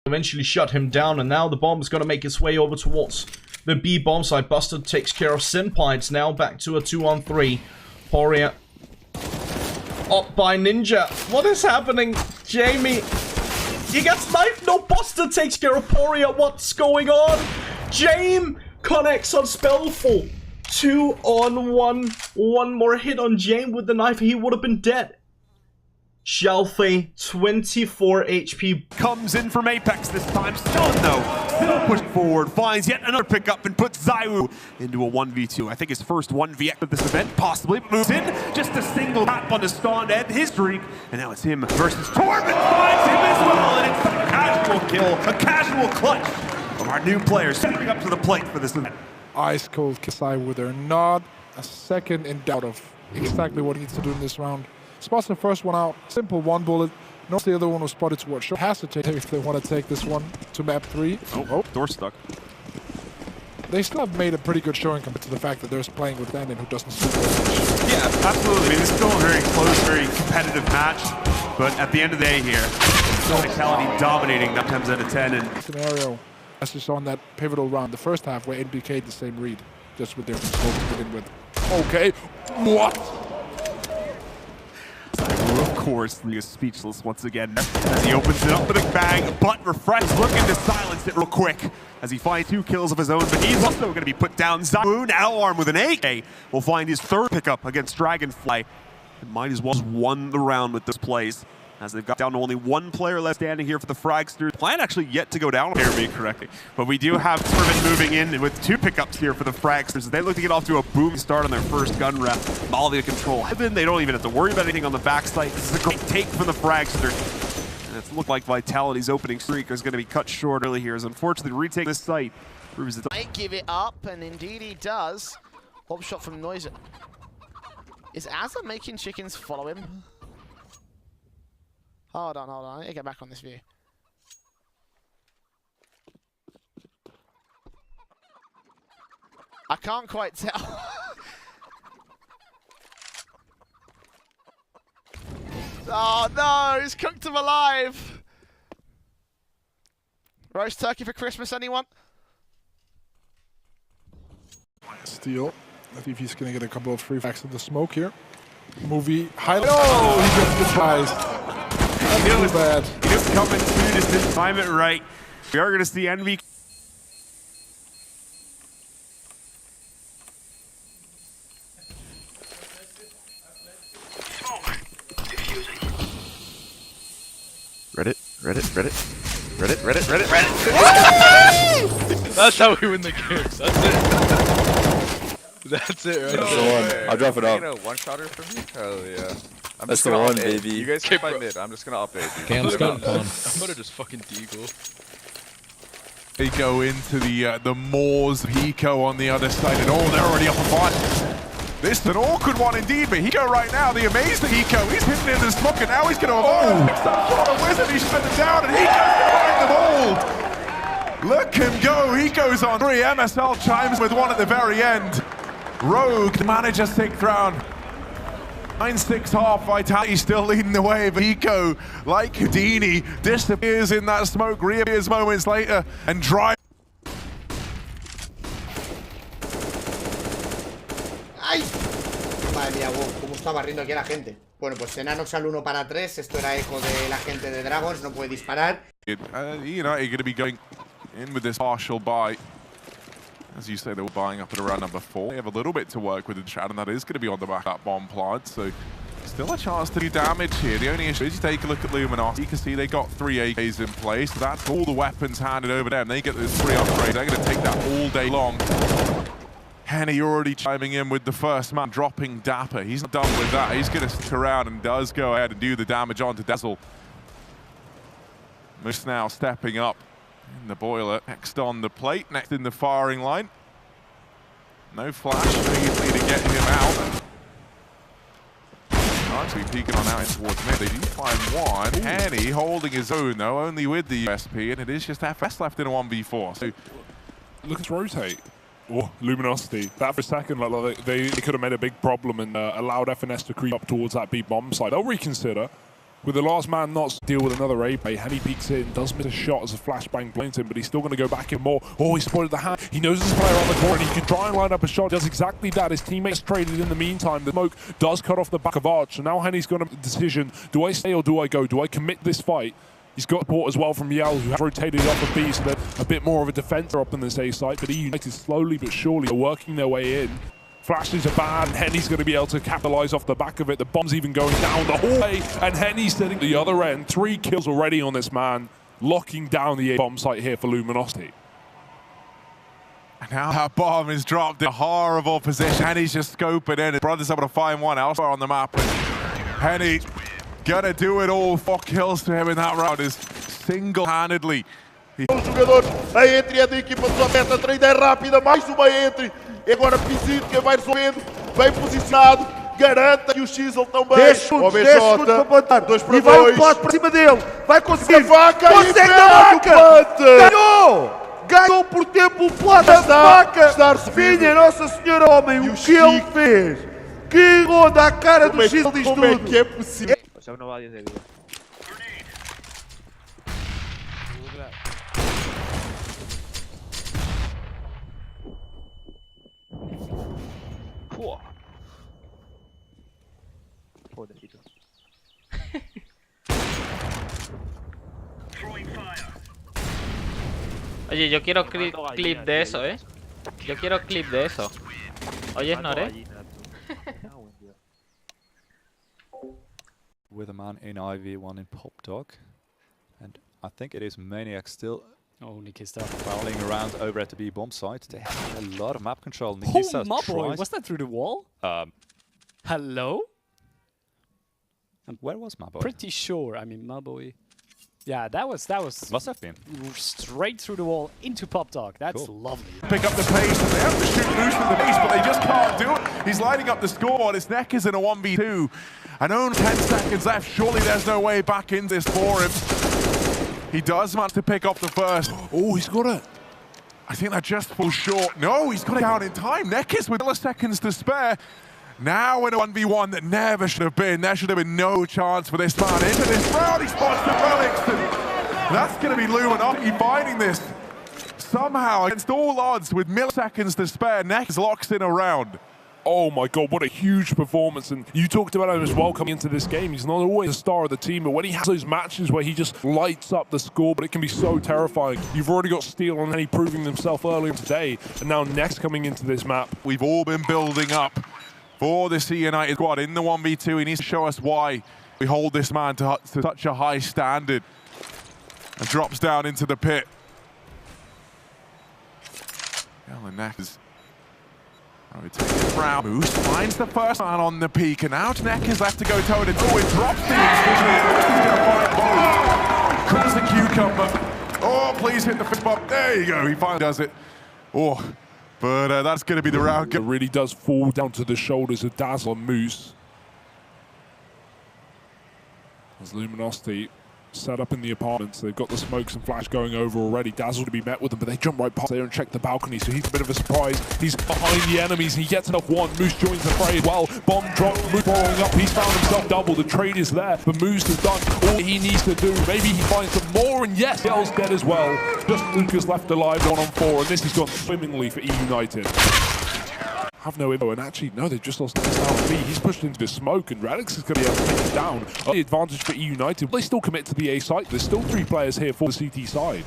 eventually shut him down, and now the bomb is going to make its way over towards the B bomb side. Buster takes care of Senpai. It's now back to a 2-on-3. Poria up by Ninja. What is happening? Jamie, he gets knifed. No, Buster takes care of Poria. What's going on? James connects on Spellful. 2-on-1. One more hit on James with the knife. He would have been dead. Shelfie, 24 HP. Comes in from Apex this time. Still though. Still pushed forward. Finds yet another pickup and puts Zaiwu into a 1v2. I think his first 1v of this event. Possibly moves in. Just a single tap on the stun to end his streak. And now it's him versus Torben. Finds him as well. And it's a casual kill. A casual clutch from our new players. Stepping up to the plate for this event. Ice cold Zaiwu there. Not a second in doubt of exactly what he needs to do in this round. Spots the first one out, simple one bullet. Notice the other one was spotted towards shore. Has to take if they want to take this one to map 3. Oh, door stuck. They still have made a pretty good showing compared to the fact that they're playing with Landon, who doesn't see very much. Yeah, absolutely. I mean, it's still a very close, very competitive match. But at the end of the day here, Vitality dominating 9 times out of 10. And scenario, as you saw in that pivotal round, the first half where NBK did the same read, just with different scopes to begin with. Okay, what? Of course, he is speechless once again as he opens it up with a bang, but Refresh looking to silence it real quick as he finds 2 kills of his own, but he's also going to be put down. Zaiwu, now armed with an AK, will find his 3rd pickup against Dragonfly. And might as well have won the round with this plays, as they've got down to only 1 player left standing here for the Fragsters. Plan actually yet to go down, hear me correctly. But we do have Torben moving in with 2 pickups here for the Fragsters. They look to get off to a boom start on their first gun rep. Molly to control heaven. They don't even have to worry about anything on the backside. This is a great take from the Fragsters. And it's looked like Vitality's opening streak is going to be cut short early here, as unfortunately retake this site proves it. Might give it up, and indeed he does. Hop shot from Noiser. Is Azza making chickens follow him? Hold on. I need to get back on this view. I can't quite tell. Oh no, he's cooked him alive. Roast turkey for Christmas, anyone? Steal. I think he's going to get a couple of free facts in the smoke here. Movie highlight. Oh, he gets surprised. He was bad. He was coming through, just didn't time it right. We are going to see Envy. Reddit. That's how we win the games. That's it. That's it right there. I'll drop it off. You know, one-shotter for me? Hell yeah. That's the one, baby. You guys keep my mid. I'm just gonna update you. Okay, I'm just going I'm gonna just fucking deagle. They go into the Moors, Hiko on the other side, and they're already up a fight. This is an awkward one indeed, but Hiko right now, the amazing Hiko, he's hitting in the smoke, and now he's going to next up for a wizard, he's spinning down, and Hiko's behind the ball. Look him go, Hiko's on 3, MSL chimes with one at the very end. Rogue, the manager 6th round. 9-6 half, Vitality still leading the way, but Hiko, like Houdini, disappears in that smoke, reappears moments later, and drives. ¡Ay! Madre mía, wow, cómo está barriendo aquí a la gente. Bueno, pues Enanox al 1 para 3, esto era eco de la gente de Dragons, no puede disparar. United going to be going in with this partial buy. As you say, they were buying up at around number 4. They have a little bit to work with in chat, and that is going to be on the back of that bomb plant. So still a chance to do damage here. The only issue is you take a look at Luminos. You can see they got 3 AKs in place. So that's all the weapons handed over them. They get those 3 upgrades. They're going to take that all day long. Henny already chiming in with the first man, dropping Dapper. He's not done with that. He's going to stick around and does go ahead and do the damage onto Dazzle. Moose now stepping up in the boiler. Next on the plate, next in the firing line. No flash, easily to get him out. Actually peeking on out in towards mid. They do find one. Henny holding his own though, only with the USP, and it is just FS left in a 1v4. So look at rotate. Oh, Luminosity. That for a second, like they could have made a big problem and allowed FNS to creep up towards that B bomb side. They'll reconsider. With the last man not deal with another A play, Henny peeks in, does miss a shot as a flashbang blinks him, but he's still going to go back in more. Oh, he spotted the hand. He knows his player on the corner, and he can try and line up a shot. Does exactly that. His teammates traded in the meantime. The smoke does cut off the back of Arch, so now Henny's got a decision. Do I stay or do I go? Do I commit this fight? He's got support as well from Yell, who has rotated off of B, so they're a bit more of a defender up in this A site, but United slowly but surely are working their way in. Flashes are bad, and Henny's going to be able to capitalize off the back of it. The bomb's even going down the hallway, and Henny's sitting at the other end. 3 kills already on this man, locking down the A bomb site here for Luminosity. And now that bomb is dropped in a horrible position. Henny's just scoping in. His brother's able to find one elsewhere on the map. And Henny gonna do it all. 4 kills to him in that round is single-handedly. O jogador, a entry é da equipa do Aberta, a trade é rápida, mais uma entry. E agora Pisito que vai resolvendo, bem posicionado, garanta que o Xel também. 10 segundos para plantar. 2 para 2. E vai o plot para cima dele. Vai conseguir. Vaca consegue na vaca. Ganhou! Ganhou por tempo o plot da vaca. Vinha Nossa Senhora Homem, o que ele fez. Que onda a cara do Xel diz tudo. Como é que é possível? Oye, yo quiero clip de eso, Yo quiero clip de eso. Oye, Nore. With a man in IV, one in Pop Dog. And I think it is Maniac still. Oh, Nikista prowling around over at the B bomb site. They have a lot of map control. Nikista tries. Was that through the wall? Hello? And where was Maboy? Pretty sure. I mean, Maboy. Yeah, that was must have been straight through the wall into Pop Dog. That's lovely. Pick up the pace, and they have to shoot loose from the base, but they just can't do it. He's lighting up the score. His neck is in a 1v2, and only 10 seconds left. Surely there's no way back in this for him. He does manage to pick up the first. Oh, he's got it. I think that just falls short. No, he's got it down in time. Neckis with seconds to spare. Now in a 1v1 that never should have been. There should have been no chance for this man. Into this round, he spots the relics. And that's going to be Luminosity finding this somehow against all odds with milliseconds to spare. Neckis locks in a round. Oh my god, what a huge performance. And you talked about him as well coming into this game. He's not always the star of the team, but when he has those matches where he just lights up the score, but it can be so terrifying. You've already got Steel and Henny proving themselves earlier today, and now Next coming into this map. We've all been building up for this United squad in the 1v2. He needs to show us why we hold this man to such a high standard. And drops down into the pit. Alan Neckers. Brown Moose finds the first man on the peak, and now Neckers left to go toe to toe. It drops the calls the cucumber. Oh, please hit the fist bump. There you go. He finally does it. Oh. But that's going to be the round. It really does fall down to the shoulders of Dazzle and Moose. As Luminosity set up in the apartments, they've got the smokes and flash going over already. Dazzle to be met with them, but they jump right past there and check the balcony, so he's a bit of a surprise. He's behind the enemies, and he gets enough one. Moose joins the fray as well. Bomb drop, Moose following up. He's found himself double. The trade is there, but Moose has done all he needs to do. Maybe he finds some more, and yes, Yell's dead as well. Just Lucas left alive, 1-on-4, and this has gone swimmingly for E United. Have no info, and actually, no, they've just lost this down B. He's pushed into the smoke, and Radix is going to be able to take it down. The advantage for E United. They still commit to the A site. There's still 3 players here for the CT side.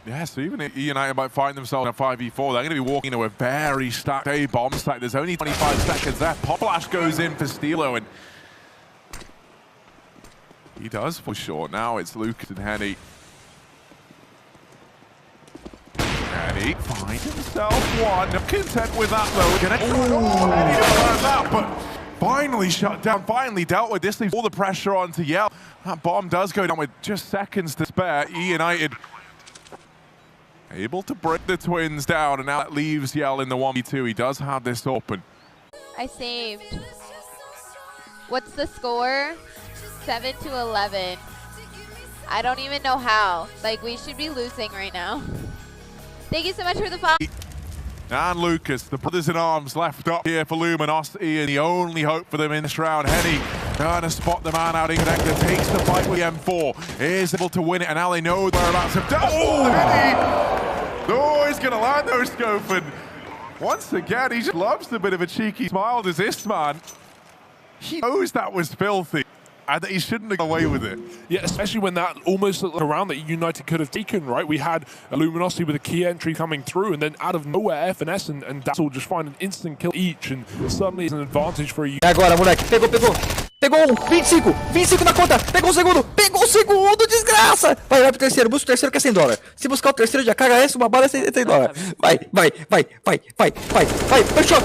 Yeah, so even if E United might find themselves in a 5v4, they're going to be walking into a very stacked A bomb site. There's only 25 seconds left. Poplash goes in for Steelo, and he does for sure. Now it's Lucas and Henny. Henny finds himself one. Not content with that though. Henny didn't that, but finally shut down, finally dealt with this. Leaves all the pressure on to Yell. That bomb does go down with just seconds to spare. E United able to break the Twins down, and now that leaves Yell in the 1v2. He does have this open. I saved. What's the score? 7-11. I don't even know how. Like, we should be losing right now. Thank you so much for the follow. And Lucas, the brothers in arms left up here for Luminosity, and the only hope for them in this round. Henny trying to spot the man out in connector, takes the fight with the M4, is able to win it, and now they know they're about to... Oh, Henny! Oh, he's going to land those scope, and once again, he just loves a bit of a cheeky smile, does this man. He knows that was filthy, and that he shouldn't have got away with it. Yeah, especially when that almost looked like a round that United could have taken, right? We had Luminosity with a key entry coming through, and then out of nowhere, FNS and Dazzle just find an instant kill each, and suddenly it's an advantage for you. Agora, moleque, pegou 25 na conta, pegou o segundo, desgraça! Vai pro terceiro, busca o terceiro que é $100. Se buscar o terceiro de KHS, uma bala é $100. Vai,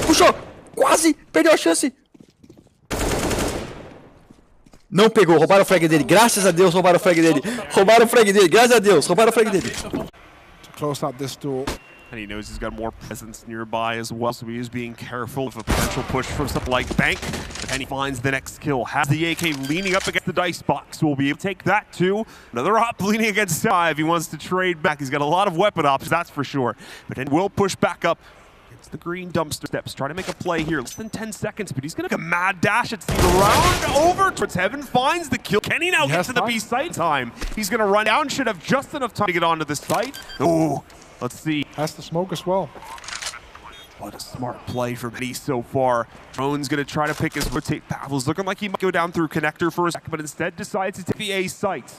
puxou, quase, perdeu a chance. Não pegou, roubaram o frag dele, graças a Deus roubaram o frag dele. Graças a Deus, roubaram o frag dele. To close out this duel. And he knows he's got more presence nearby as well, so he is being careful of a potential push from something like Bank. And he finds the next kill. Has the AK leaning up against the dice box. Will be able to take that too. Another op leaning against Sai if he wants to trade back. He's got a lot of weapon options, that's for sure. But then will push back up. It's the green dumpster steps, trying to make a play here. Less than 10 seconds, but he's going to make a mad dash at the round over towards heaven. Finds the kill. Can he now get to the B site time? He's going to run down. Should have just enough time to get onto the site. Oh, let's see. Has the smoke as well. What a smart play from Henny so far. Drone's going to try to pick his rotate path. Was looking like he might go down through connector for a second, but instead decides to take the A site.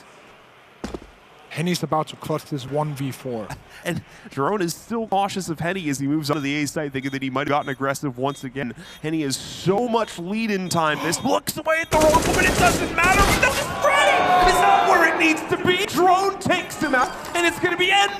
Henny's about to clutch this 1v4. And Drone is still cautious of Henny as he moves onto the A side, thinking that he might have gotten aggressive once again. Henny has so much lead-in time. This looks away at the road, but it doesn't matter because it's ready. It's not where it needs to be. Drone takes him out, and it's going to be end.